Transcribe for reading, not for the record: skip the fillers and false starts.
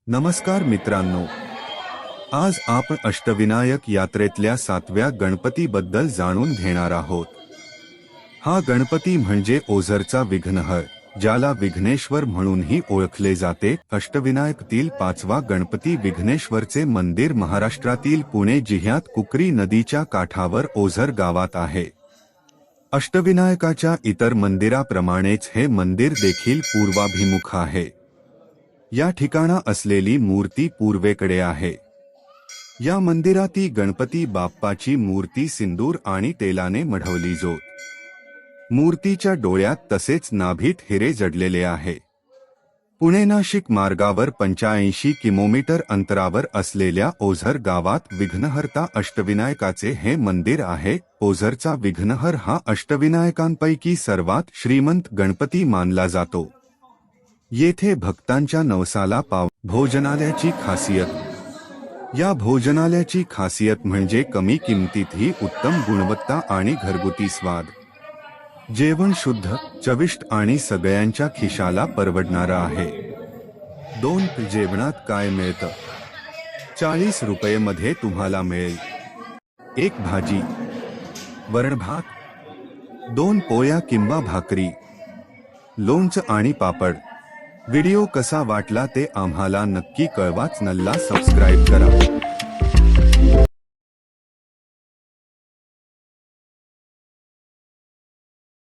नमस्कार मित्रांनो, आज आपण अष्टविनायक यात्रेतल्या 7व्या गणपतीबद्दल जाणून घेणार आहोत। हा गणपती म्हणजे ओझरचा विघ्नहर, ज्याला विघ्नेश्वर म्हणूनही ओळखले जाते। अष्टविनायकातील 5वा गणपती विघ्नेश्वरचे मंदिर महाराष्ट्रातील पुणे जिल्ह्यात कुकरी नदीच्या काठावर ओझर गावात आहे। अष्टविनायकाच्या इतर मंदिराप्रमाणेच हे मंदिर देखील पूर्वाभिमुख आहे। या ठिकाणा असलेली मूर्ती पूर्वेकडे आहे। या मंदिराती गणपती बाप्पाची मूर्ती सिंदूर आणि तेलाने मढवली जाते। मूर्तीच्या डोळ्यात तसेच नाभीत हिरे जडलेले आहे। पुणे नाशिक मार्गावर 85 किलोमीटर अंतरावर असलेल्या ओझर गावात विघ्नहर्ता अष्टविनायकाचे हे मंदिर आहे। ओझरचा विघ्नहर हा अष्टविनायकांपैकी सर्वात श्रीमंत गणपती मानला जातो। येथे भक्तांच्या नवसाला भोजनालयाची खासियत। या भोजनालयाची खासियत म्हणजे कमी किमतीतही उत्तम गुणवत्ता आणि घरगुती स्वाद। जेवण शुद्ध, चविष्ट आणि सगळ्यांच्या खिशाला परवडणारा आहे। 2 जेवणात काय मिळतं? 40 रुपये तुम्हाला मिळेल 1 भाजी, वरण भात, 2 पोळ्या किंवा भाकरी, लोणचं आणि पापड। व्हिडिओ कसा वाटला ते आम्हाला नक्की कळवा। चॅनलला सबस्क्राइब करा।